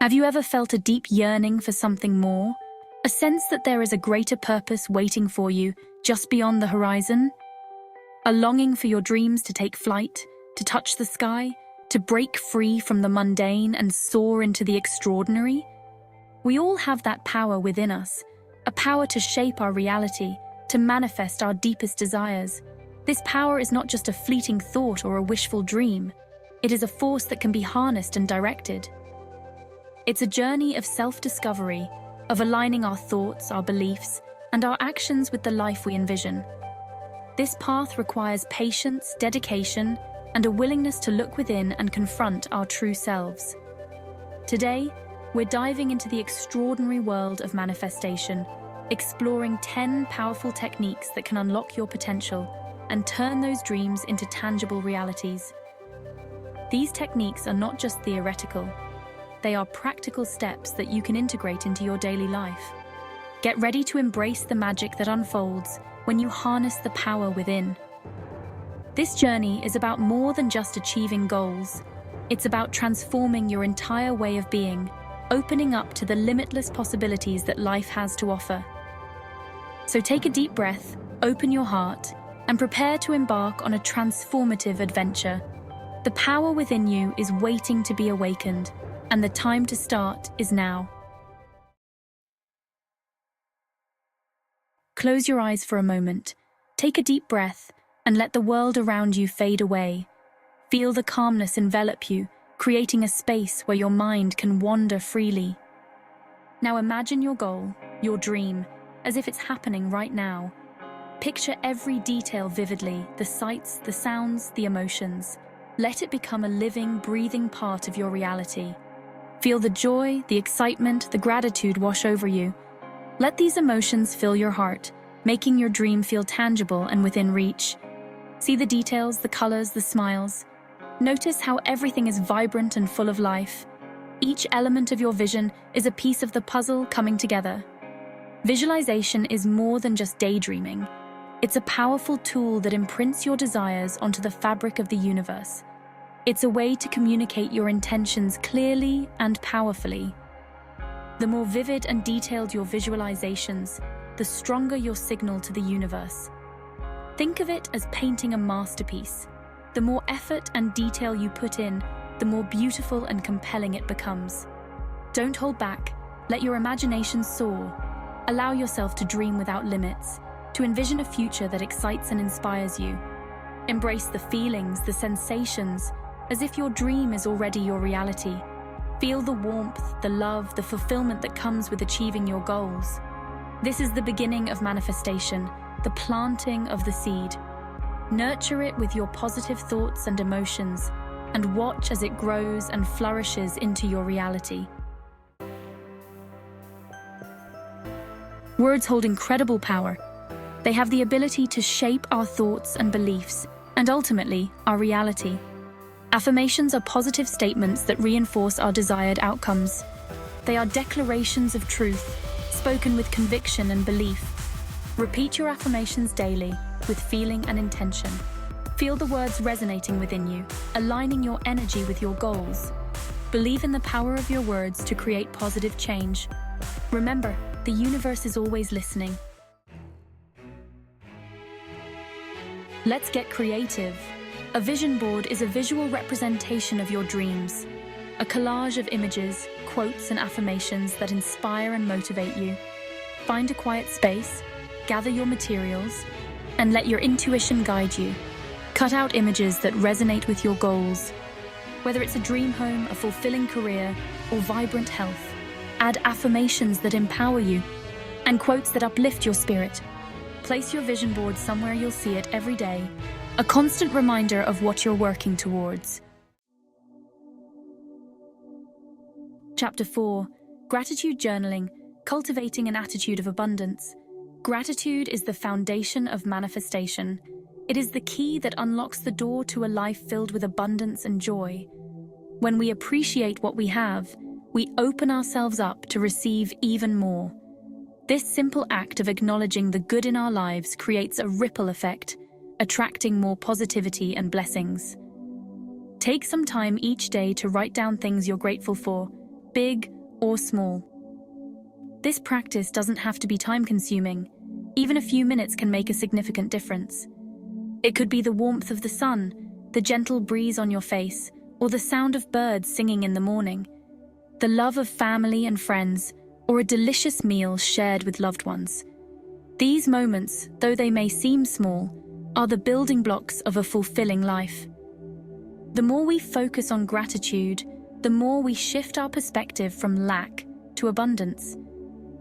Have you ever felt a deep yearning for something more? A sense that there is a greater purpose waiting for you just beyond the horizon? A longing for your dreams to take flight, to touch the sky, to break free from the mundane and soar into the extraordinary? We all have that power within us, a power to shape our reality, to manifest our deepest desires. This power is not just a fleeting thought or a wishful dream. It is a force that can be harnessed and directed. It's a journey of self-discovery, of aligning our thoughts, our beliefs, and our actions with the life we envision. This path requires patience, dedication, and a willingness to look within and confront our true selves. Today, we're diving into the extraordinary world of manifestation, exploring 10 powerful techniques that can unlock your potential and turn those dreams into tangible realities. These techniques are not just theoretical. They are practical steps that you can integrate into your daily life. Get ready to embrace the magic that unfolds when you harness the power within. This journey is about more than just achieving goals. It's about transforming your entire way of being, opening up to the limitless possibilities that life has to offer. So take a deep breath, open your heart, and prepare to embark on a transformative adventure. The power within you is waiting to be awakened, and the time to start is now. Close your eyes for a moment, take a deep breath, and let the world around you fade away. Feel the calmness envelop you, creating a space where your mind can wander freely. Now imagine your goal, your dream, as if it's happening right now. Picture every detail vividly, the sights, the sounds, the emotions. Let it become a living, breathing part of your reality. Feel the joy, the excitement, the gratitude wash over you. Let these emotions fill your heart, making your dream feel tangible and within reach. See the details, the colors, the smiles. Notice how everything is vibrant and full of life. Each element of your vision is a piece of the puzzle coming together. Visualization is more than just daydreaming. It's a powerful tool that imprints your desires onto the fabric of the universe. It's a way to communicate your intentions clearly and powerfully. The more vivid and detailed your visualizations, the stronger your signal to the universe. Think of it as painting a masterpiece. The more effort and detail you put in, the more beautiful and compelling it becomes. Don't hold back. Let your imagination soar. Allow yourself to dream without limits, to envision a future that excites and inspires you. Embrace the feelings, the sensations, as if your dream is already your reality. Feel the warmth, the love, the fulfillment that comes with achieving your goals. This is the beginning of manifestation, the planting of the seed. Nurture it with your positive thoughts and emotions, and watch as it grows and flourishes into your reality. Words hold incredible power. They have the ability to shape our thoughts and beliefs, and ultimately, our reality. Affirmations are positive statements that reinforce our desired outcomes. They are declarations of truth, spoken with conviction and belief. Repeat your affirmations daily, with feeling and intention. Feel the words resonating within you, aligning your energy with your goals. Believe in the power of your words to create positive change. Remember, the universe is always listening. Let's get creative. A vision board is a visual representation of your dreams. A collage of images, quotes, and affirmations that inspire and motivate you. Find a quiet space, gather your materials, and let your intuition guide you. Cut out images that resonate with your goals. Whether it's a dream home, a fulfilling career, or vibrant health, add affirmations that empower you and quotes that uplift your spirit. Place your vision board somewhere you'll see it every day, a constant reminder of what you're working towards. Chapter 4. Gratitude Journaling, Cultivating an Attitude of Abundance. Gratitude is the foundation of manifestation. It is the key that unlocks the door to a life filled with abundance and joy. When we appreciate what we have, we open ourselves up to receive even more. This simple act of acknowledging the good in our lives creates a ripple effect, attracting more positivity and blessings. Take some time each day to write down things you're grateful for, big or small. This practice doesn't have to be time-consuming. Even a few minutes can make a significant difference. It could be the warmth of the sun, the gentle breeze on your face, or the sound of birds singing in the morning, the love of family and friends, or a delicious meal shared with loved ones. These moments, though they may seem small, are the building blocks of a fulfilling life. The more we focus on gratitude, the more we shift our perspective from lack to abundance.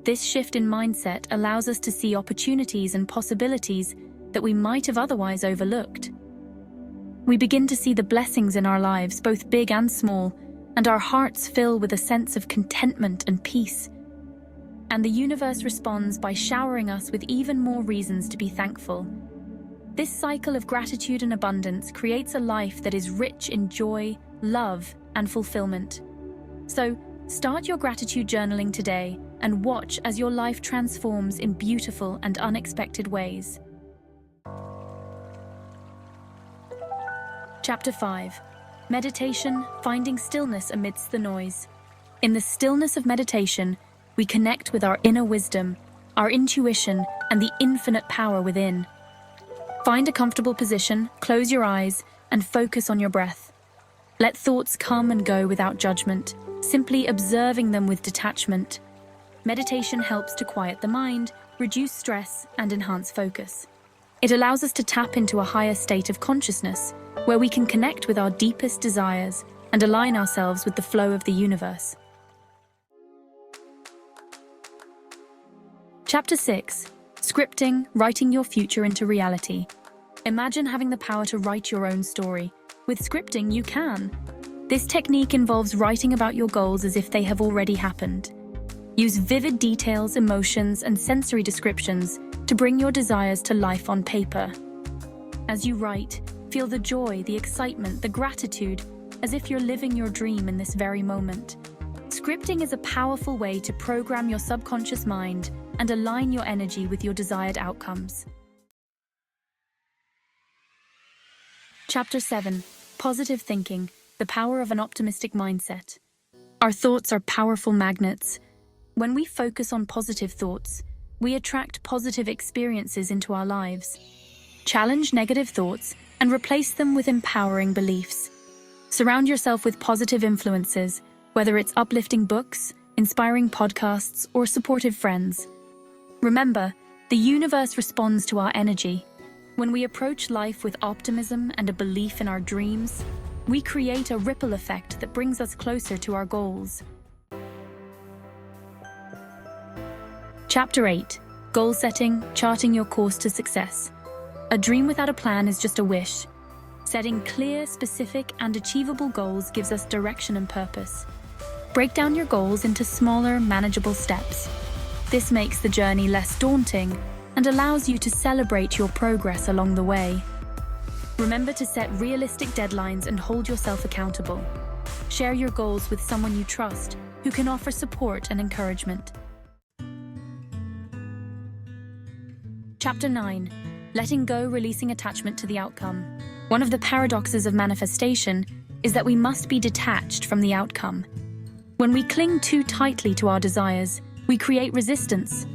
This shift in mindset allows us to see opportunities and possibilities that we might have otherwise overlooked. We begin to see the blessings in our lives, both big and small, and our hearts fill with a sense of contentment and peace. And the universe responds by showering us with even more reasons to be thankful. This cycle of gratitude and abundance creates a life that is rich in joy, love, and fulfillment. So, start your gratitude journaling today and watch as your life transforms in beautiful and unexpected ways. Chapter 5. Meditation, finding stillness amidst the noise. In the stillness of meditation, we connect with our inner wisdom, our intuition, and the infinite power within. Find a comfortable position, close your eyes, and focus on your breath. Let thoughts come and go without judgment, simply observing them with detachment. Meditation helps to quiet the mind, reduce stress, and enhance focus. It allows us to tap into a higher state of consciousness, where we can connect with our deepest desires and align ourselves with the flow of the universe. Chapter 6. Scripting, writing your future into reality. Imagine having the power to write your own story. With scripting, you can. This technique involves writing about your goals as if they have already happened. Use vivid details, emotions, and sensory descriptions to bring your desires to life on paper. As you write, feel the joy, the excitement, the gratitude, as if you're living your dream in this very moment. Scripting is a powerful way to program your subconscious mind and align your energy with your desired outcomes. Chapter 7. Positive thinking, the power of an optimistic mindset. Our thoughts are powerful magnets. When we focus on positive thoughts, we attract positive experiences into our lives. Challenge negative thoughts and replace them with empowering beliefs. Surround yourself with positive influences, whether it's uplifting books, inspiring podcasts, or supportive friends. Remember, the universe responds to our energy. When we approach life with optimism and a belief in our dreams, we create a ripple effect that brings us closer to our goals. Chapter 8. Goal setting, charting your course to success. A dream without a plan is just a wish. Setting clear, specific, and achievable goals gives us direction and purpose. Break down your goals into smaller, manageable steps. This makes the journey less daunting and allows you to celebrate your progress along the way. Remember to set realistic deadlines and hold yourself accountable. Share your goals with someone you trust, who can offer support and encouragement. Chapter 9. Letting go, releasing attachment to the outcome. One of the paradoxes of manifestation is that we must be detached from the outcome. When we cling too tightly to our desires, we create resistance.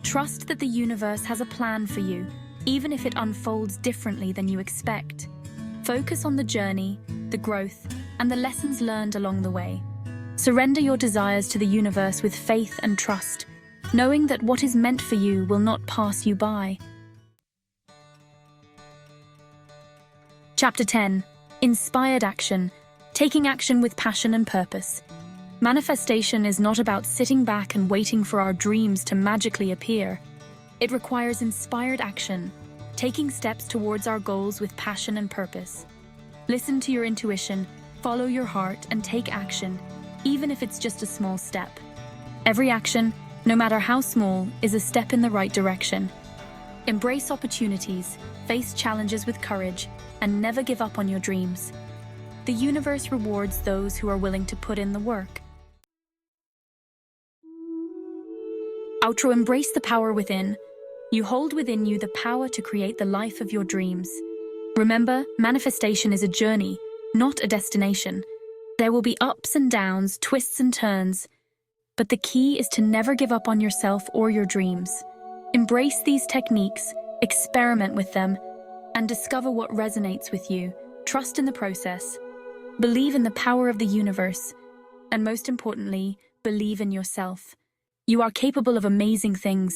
Trust that the universe has a plan for you, even if it unfolds differently than you expect. Focus on the journey, the growth, and the lessons learned along the way. Surrender your desires to the universe with faith and trust, knowing that what is meant for you will not pass you by. Chapter 10. Inspired action, taking action with passion and purpose. Manifestation is not about sitting back and waiting for our dreams to magically appear. It requires inspired action, taking steps towards our goals with passion and purpose. Listen to your intuition, follow your heart, and take action, even if it's just a small step. Every action, no matter how small, is a step in the right direction. Embrace opportunities, face challenges with courage, and never give up on your dreams. The universe rewards those who are willing to put in the work. Outro. Embrace the power within. You hold within you the power to create the life of your dreams. Remember, manifestation is a journey, not a destination. There will be ups and downs, twists and turns, but the key is to never give up on yourself or your dreams. Embrace these techniques, experiment with them, and discover what resonates with you. Trust in the process. Believe in the power of the universe, and most importantly, believe in yourself. You are capable of amazing things.